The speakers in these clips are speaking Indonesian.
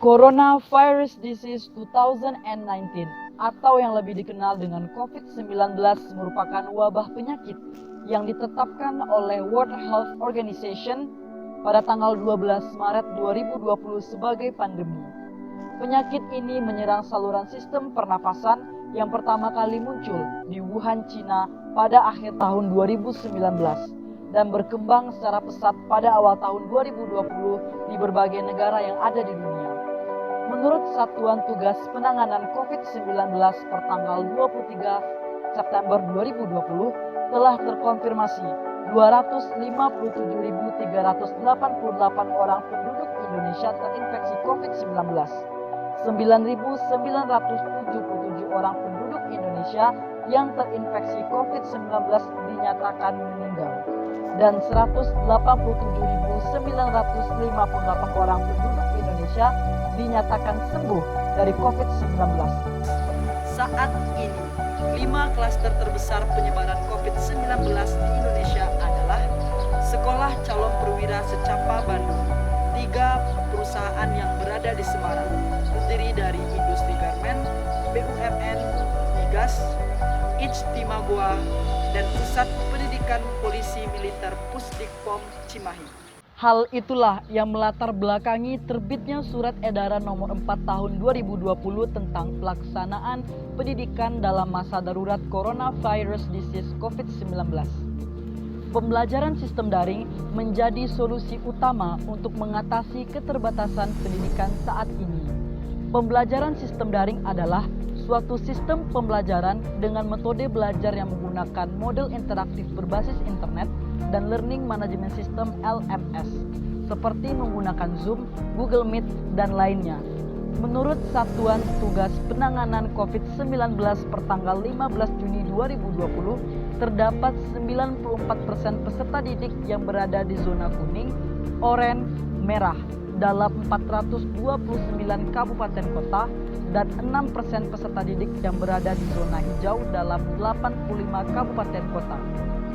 Coronavirus Disease 2019 atau yang lebih dikenal dengan COVID-19 merupakan wabah penyakit yang ditetapkan oleh World Health Organization pada tanggal 12 Maret 2020 sebagai pandemi. Penyakit ini menyerang saluran sistem pernafasan yang pertama kali muncul di Wuhan, Cina pada akhir tahun 2019 dan berkembang secara pesat pada awal tahun 2020 di berbagai negara yang ada di dunia. Menurut Satuan Tugas Penanganan COVID-19 per tanggal 23 September 2020 telah terkonfirmasi 257.388 orang penduduk Indonesia terinfeksi COVID-19. 9.977 orang penduduk Indonesia yang terinfeksi COVID-19 dinyatakan meninggal dan 187.958 orang penduduk Indonesia dinyatakan sembuh dari COVID-19. Saat ini, 5 klaster terbesar penyebaran COVID-19 di Indonesia adalah Sekolah Calon Perwira Secapa Bandung, 3 perusahaan yang berada di Semarang, terdiri dari Industri Garmen, BUMN, Migas, Ijtimagua, dan Pusat Pendidikan Polisi Militer Pusdikpom Cimahi. Hal itulah yang melatar belakangi terbitnya Surat Edaran Nomor 4 Tahun 2020 tentang pelaksanaan pendidikan dalam masa darurat Coronavirus Disease COVID-19. Pembelajaran sistem daring menjadi solusi utama untuk mengatasi keterbatasan pendidikan saat ini. Pembelajaran sistem daring adalah suatu sistem pembelajaran dengan metode belajar yang menggunakan model interaktif berbasis internet dan Learning Management System (LMS), seperti menggunakan Zoom, Google Meet, dan lainnya. Menurut Satuan Tugas Penanganan COVID-19 per tanggal 15 Juni 2020, terdapat 94% peserta didik yang berada di zona kuning, oranye, merah dalam 429 kabupaten kota dan 6% peserta didik yang berada di zona hijau dalam 85 kabupaten kota.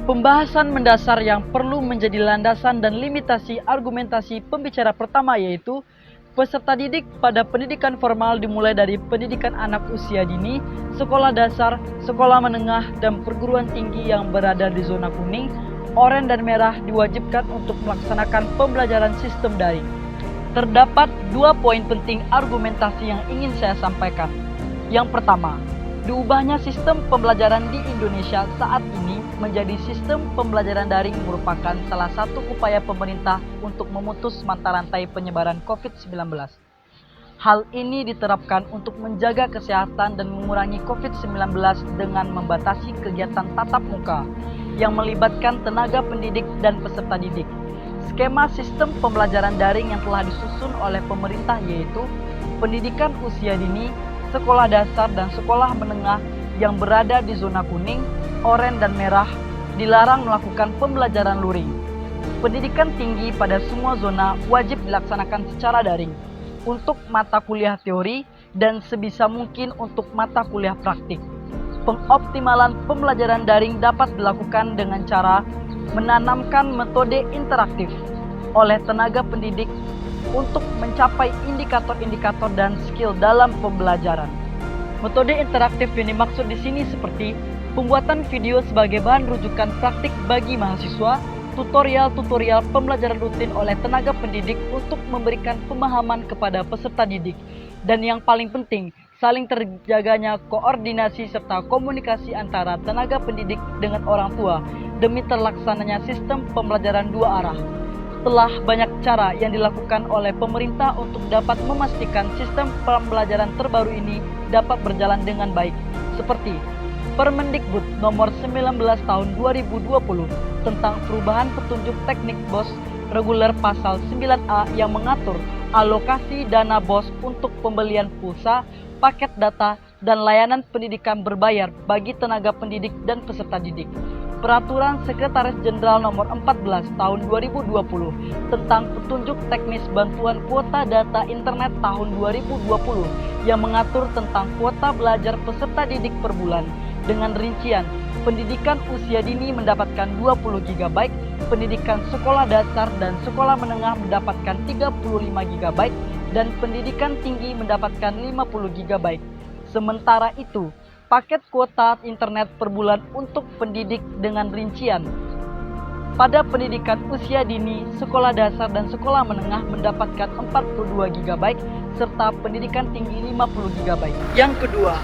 Pembahasan mendasar yang perlu menjadi landasan dan limitasi argumentasi pembicara pertama yaitu peserta didik pada pendidikan formal dimulai dari pendidikan anak usia dini, sekolah dasar, sekolah menengah, dan perguruan tinggi yang berada di zona kuning, oranye, dan merah diwajibkan untuk melaksanakan pembelajaran sistem daring. Terdapat 2 poin penting argumentasi yang ingin saya sampaikan. Yang pertama, diubahnya sistem pembelajaran di Indonesia saat ini menjadi sistem pembelajaran daring merupakan salah satu upaya pemerintah untuk memutus mata rantai penyebaran COVID-19. Hal ini diterapkan untuk menjaga kesehatan dan mengurangi COVID-19 dengan membatasi kegiatan tatap muka yang melibatkan tenaga pendidik dan peserta didik. Skema sistem pembelajaran daring yang telah disusun oleh pemerintah yaitu pendidikan usia dini, sekolah dasar dan sekolah menengah yang berada di zona kuning, oranye, dan merah dilarang melakukan pembelajaran luring. Pendidikan tinggi pada semua zona wajib dilaksanakan secara daring untuk mata kuliah teori dan sebisa mungkin untuk mata kuliah praktik. Pengoptimalan pembelajaran daring dapat dilakukan dengan cara menanamkan metode interaktif oleh tenaga pendidik untuk mencapai indikator-indikator dan skill dalam pembelajaran. Metode interaktif yang dimaksud di sini seperti pembuatan video sebagai bahan rujukan praktik bagi mahasiswa, tutorial-tutorial pembelajaran rutin oleh tenaga pendidik untuk memberikan pemahaman kepada peserta didik, dan yang paling penting, saling terjaganya koordinasi serta komunikasi antara tenaga pendidik dengan orang tua demi terlaksananya sistem pembelajaran 2 arah. Telah banyak cara yang dilakukan oleh pemerintah untuk dapat memastikan sistem pembelajaran terbaru ini dapat berjalan dengan baik, seperti Permendikbud Nomor 19 Tahun 2020 tentang perubahan petunjuk teknik BOS reguler pasal 9A yang mengatur alokasi dana BOS untuk pembelian pulsa, paket data, dan layanan pendidikan berbayar bagi tenaga pendidik dan peserta didik. Peraturan Sekretaris Jenderal Nomor 14 Tahun 2020 tentang petunjuk teknis bantuan kuota data internet tahun 2020 yang mengatur tentang kuota belajar peserta didik per bulan dengan rincian pendidikan usia dini mendapatkan 20 GB, pendidikan sekolah dasar dan sekolah menengah mendapatkan 35 GB dan pendidikan tinggi mendapatkan 50 GB. Sementara itu, paket kuota internet per bulan untuk pendidik dengan rincian. Pada pendidikan usia dini, sekolah dasar dan sekolah menengah mendapatkan 42 GB serta pendidikan tinggi 50 GB. Yang kedua,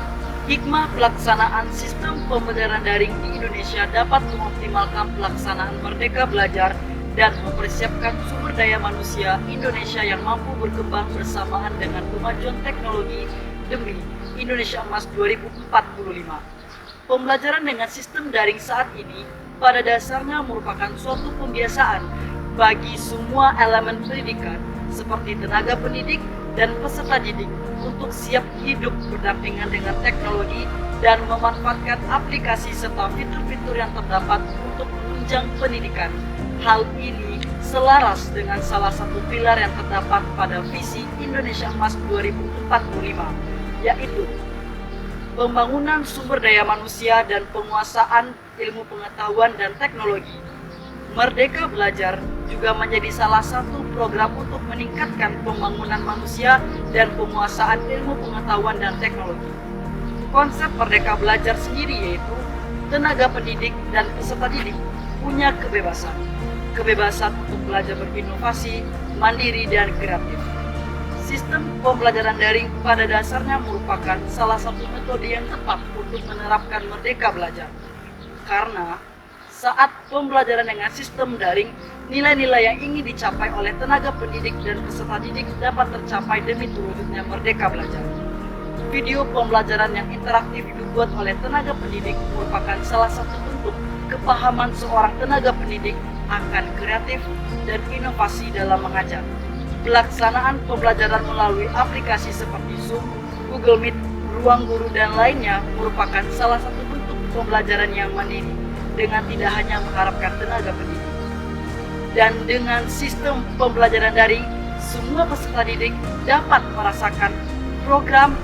hikmah pelaksanaan sistem pembelajaran daring di Indonesia dapat mengoptimalkan pelaksanaan Merdeka Belajar dan mempersiapkan sumber daya manusia Indonesia yang mampu berkembang bersamaan dengan kemajuan teknologi demi Indonesia Emas 2045. Pembelajaran dengan sistem daring saat ini pada dasarnya merupakan suatu pembiasaan bagi semua elemen pendidikan seperti tenaga pendidik dan peserta didik untuk siap hidup berdampingan dengan teknologi dan memanfaatkan aplikasi serta fitur-fitur yang terdapat untuk menunjang pendidikan. Hal ini selaras dengan salah satu pilar yang terdapat pada visi Indonesia Emas 2045, yaitu pembangunan sumber daya manusia dan penguasaan ilmu pengetahuan dan teknologi. Merdeka Belajar juga menjadi salah satu program untuk meningkatkan pembangunan manusia dan penguasaan ilmu pengetahuan dan teknologi. Konsep Merdeka Belajar sendiri yaitu tenaga pendidik dan peserta didik punya kebebasan untuk belajar berinovasi, mandiri, dan kreatif. Sistem pembelajaran daring pada dasarnya merupakan salah satu metode yang tepat untuk menerapkan Merdeka Belajar. Karena saat pembelajaran dengan sistem daring, nilai-nilai yang ingin dicapai oleh tenaga pendidik dan peserta didik dapat tercapai demi terwujudnya Merdeka Belajar. Video pembelajaran yang interaktif dibuat oleh tenaga pendidik merupakan salah satu bentuk kepahaman seorang tenaga pendidik akan kreatif dan inovasi dalam mengajar. Pelaksanaan pembelajaran melalui aplikasi seperti Zoom, Google Meet, Ruang Guru, dan lainnya merupakan salah satu bentuk pembelajaran yang mandiri dengan tidak hanya mengharapkan tenaga pendidik. Dan dengan sistem pembelajaran daring, semua peserta didik dapat merasakan program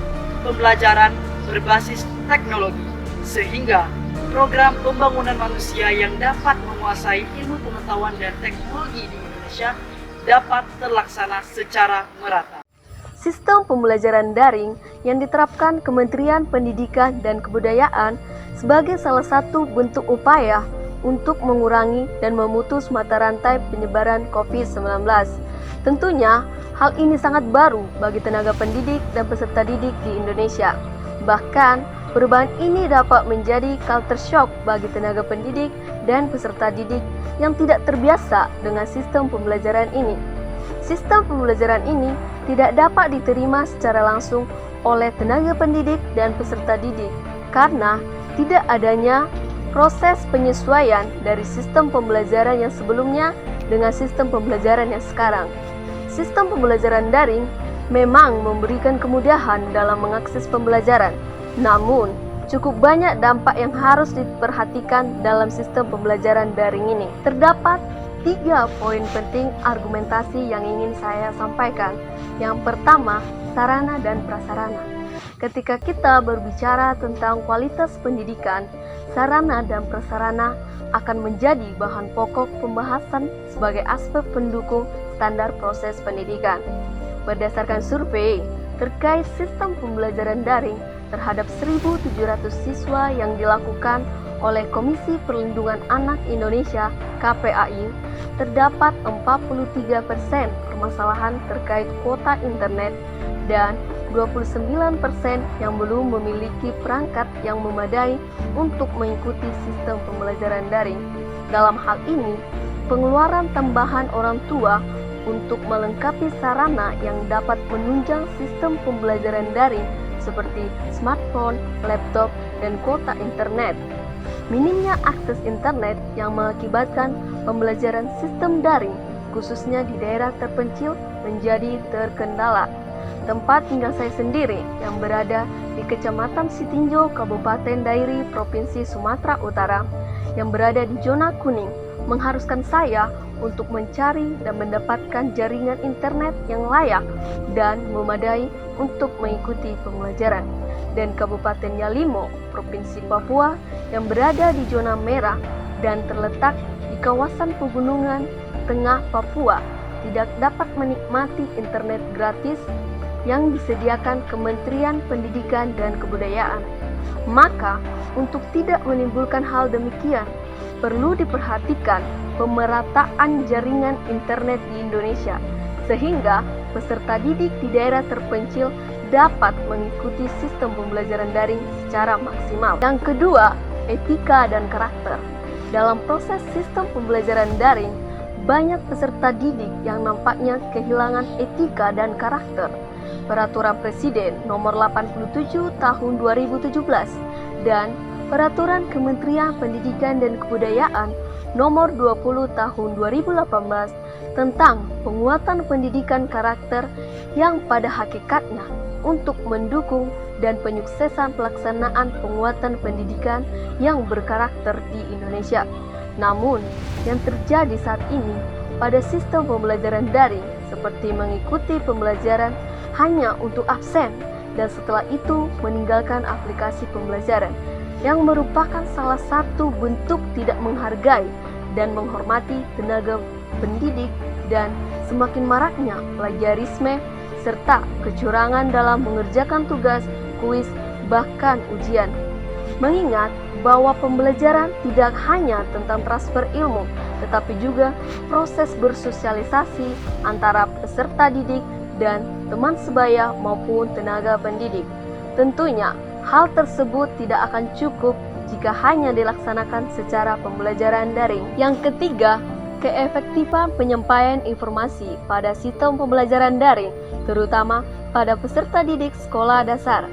pembelajaran berbasis teknologi, sehingga program pembangunan manusia yang dapat menguasai ilmu pengetahuan dan teknologi di Indonesia dapat terlaksana secara merata. Sistem pembelajaran daring yang diterapkan Kementerian Pendidikan dan Kebudayaan sebagai salah satu bentuk upaya untuk mengurangi dan memutus mata rantai penyebaran COVID-19. Tentunya, hal ini sangat baru bagi tenaga pendidik dan peserta didik di Indonesia. Bahkan, perubahan ini dapat menjadi culture shock bagi tenaga pendidik dan peserta didik yang tidak terbiasa dengan sistem pembelajaran ini. Sistem pembelajaran ini tidak dapat diterima secara langsung oleh tenaga pendidik dan peserta didik karena tidak adanya proses penyesuaian dari sistem pembelajaran yang sebelumnya dengan sistem pembelajaran yang sekarang. Sistem pembelajaran daring memang memberikan kemudahan dalam mengakses pembelajaran, namun cukup banyak dampak yang harus diperhatikan dalam sistem pembelajaran daring ini. Terdapat 3 poin penting argumentasi yang ingin saya sampaikan. Yang pertama, sarana dan prasarana. Ketika kita berbicara tentang kualitas pendidikan, sarana dan prasarana akan menjadi bahan pokok pembahasan sebagai aspek pendukung standar proses pendidikan. Berdasarkan survei terkait sistem pembelajaran daring terhadap 1.700 siswa yang dilakukan oleh Komisi Perlindungan Anak Indonesia (KPAI), terdapat 43% permasalahan terkait kuota internet dan 29% yang belum memiliki perangkat yang memadai untuk mengikuti sistem pembelajaran daring. Dalam hal ini, pengeluaran tambahan orang tua untuk melengkapi sarana yang dapat menunjang sistem pembelajaran daring seperti smartphone, laptop, dan kuota internet. Minimnya akses internet yang mengakibatkan pembelajaran sistem daring, khususnya di daerah terpencil, menjadi terkendala. Tempat tinggal saya sendiri yang berada di Kecamatan Sitinjo, Kabupaten Dairi, Provinsi Sumatera Utara, yang berada di zona kuning, mengharuskan saya untuk mencari dan mendapatkan jaringan internet yang layak dan memadai untuk mengikuti pembelajaran. Dan Kabupaten Yalimo, Provinsi Papua, yang berada di zona merah dan terletak di kawasan pegunungan tengah Papua tidak dapat menikmati internet gratis yang disediakan Kementerian Pendidikan dan Kebudayaan. Maka, untuk tidak menimbulkan hal demikian, perlu diperhatikan pemerataan jaringan internet di Indonesia, sehingga peserta didik di daerah terpencil dapat mengikuti sistem pembelajaran daring secara maksimal. Yang kedua, etika dan karakter. Dalam proses sistem pembelajaran daring, banyak peserta didik yang nampaknya kehilangan etika dan karakter. Peraturan Presiden Nomor 87 Tahun 2017 dan Peraturan Kementerian Pendidikan dan Kebudayaan Nomor 20 Tahun 2018 tentang penguatan pendidikan karakter yang pada hakikatnya untuk mendukung dan penyuksesan pelaksanaan penguatan pendidikan yang berkarakter di Indonesia. Namun, yang terjadi saat ini pada sistem pembelajaran daring seperti mengikuti pembelajaran hanya untuk absen dan setelah itu meninggalkan aplikasi pembelajaran yang merupakan salah satu bentuk tidak menghargai dan menghormati tenaga pendidik dan semakin maraknya plagiarisme serta kecurangan dalam mengerjakan tugas, kuis, bahkan ujian. Mengingat bahwa pembelajaran tidak hanya tentang transfer ilmu, tetapi juga proses bersosialisasi antara peserta didik dan teman sebaya maupun tenaga pendidik. Tentunya, hal tersebut tidak akan cukup jika hanya dilaksanakan secara pembelajaran daring. Yang ketiga, keefektifan penyampaian informasi pada sistem pembelajaran daring, terutama pada peserta didik sekolah dasar.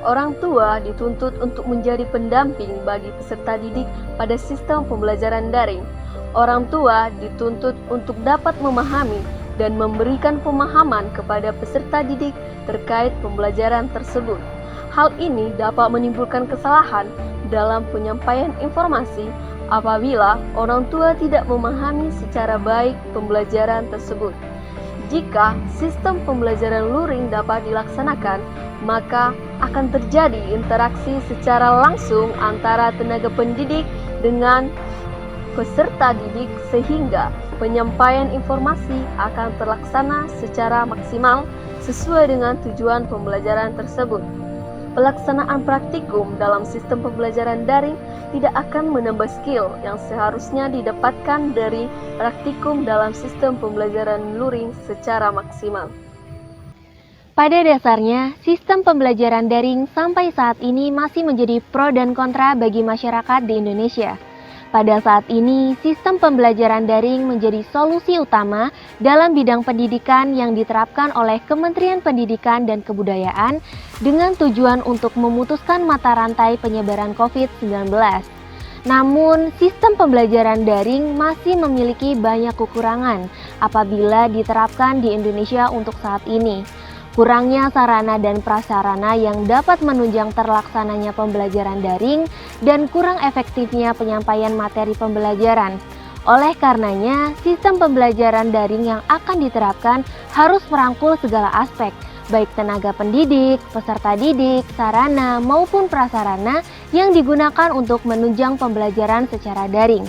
Orang tua dituntut untuk menjadi pendamping bagi peserta didik pada sistem pembelajaran daring. Orang tua dituntut untuk dapat memahami dan memberikan pemahaman kepada peserta didik terkait pembelajaran tersebut. Hal ini dapat menimbulkan kesalahan dalam penyampaian informasi apabila orang tua tidak memahami secara baik pembelajaran tersebut. Jika sistem pembelajaran luring dapat dilaksanakan, maka akan terjadi interaksi secara langsung antara tenaga pendidik dengan peserta didik sehingga penyampaian informasi akan terlaksana secara maksimal sesuai dengan tujuan pembelajaran tersebut. Pelaksanaan praktikum dalam sistem pembelajaran daring tidak akan menambah skill yang seharusnya didapatkan dari praktikum dalam sistem pembelajaran luring secara maksimal. Pada dasarnya, sistem pembelajaran daring sampai saat ini masih menjadi pro dan kontra bagi masyarakat di Indonesia. Pada saat ini, sistem pembelajaran daring menjadi solusi utama dalam bidang pendidikan yang diterapkan oleh Kementerian Pendidikan dan Kebudayaan dengan tujuan untuk memutuskan mata rantai penyebaran COVID-19. Namun, sistem pembelajaran daring masih memiliki banyak kekurangan apabila diterapkan di Indonesia untuk saat ini. Kurangnya sarana dan prasarana yang dapat menunjang terlaksananya pembelajaran daring dan kurang efektifnya penyampaian materi pembelajaran. Oleh karenanya, sistem pembelajaran daring yang akan diterapkan harus merangkul segala aspek, baik tenaga pendidik, peserta didik, sarana maupun prasarana yang digunakan untuk menunjang pembelajaran secara daring.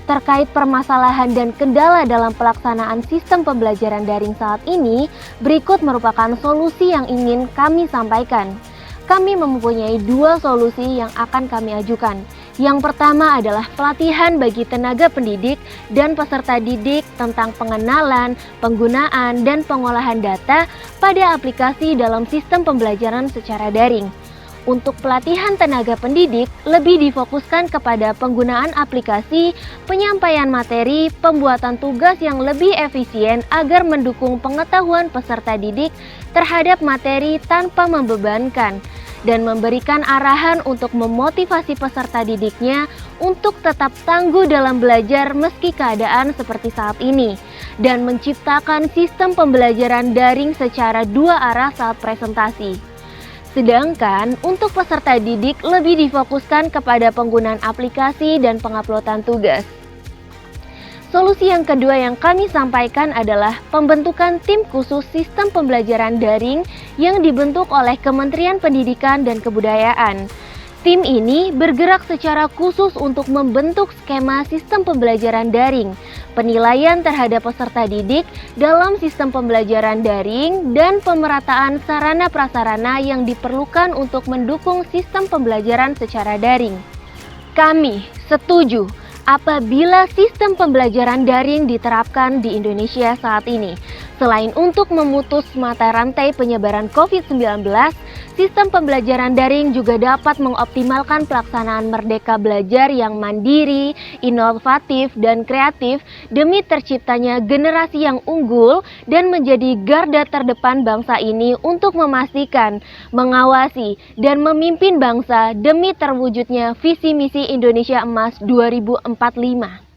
Terkait permasalahan dan kendala dalam pelaksanaan sistem pembelajaran daring saat ini, berikut merupakan solusi yang ingin kami sampaikan. Kami mempunyai dua solusi yang akan kami ajukan. Yang pertama adalah pelatihan bagi tenaga pendidik dan peserta didik tentang pengenalan, penggunaan, dan pengolahan data pada aplikasi dalam sistem pembelajaran secara daring. Untuk pelatihan tenaga pendidik, lebih difokuskan kepada penggunaan aplikasi, penyampaian materi, pembuatan tugas yang lebih efisien agar mendukung pengetahuan peserta didik terhadap materi tanpa membebankan, dan memberikan arahan untuk memotivasi peserta didiknya untuk tetap tangguh dalam belajar meski keadaan seperti saat ini, dan menciptakan sistem pembelajaran daring secara dua arah saat presentasi. Sedangkan untuk peserta didik lebih difokuskan kepada penggunaan aplikasi dan penguploadan tugas. Solusi yang kedua yang kami sampaikan adalah pembentukan tim khusus sistem pembelajaran daring yang dibentuk oleh Kementerian Pendidikan dan Kebudayaan. Tim ini bergerak secara khusus untuk membentuk skema sistem pembelajaran daring, penilaian terhadap peserta didik dalam sistem pembelajaran daring, dan pemerataan sarana prasarana yang diperlukan untuk mendukung sistem pembelajaran secara daring. Kami setuju apabila sistem pembelajaran daring diterapkan di Indonesia saat ini. Selain untuk memutus mata rantai penyebaran COVID-19, sistem pembelajaran daring juga dapat mengoptimalkan pelaksanaan Merdeka Belajar yang mandiri, inovatif, dan kreatif demi terciptanya generasi yang unggul dan menjadi garda terdepan bangsa ini untuk memastikan, mengawasi, dan memimpin bangsa demi terwujudnya visi misi Indonesia Emas 2045.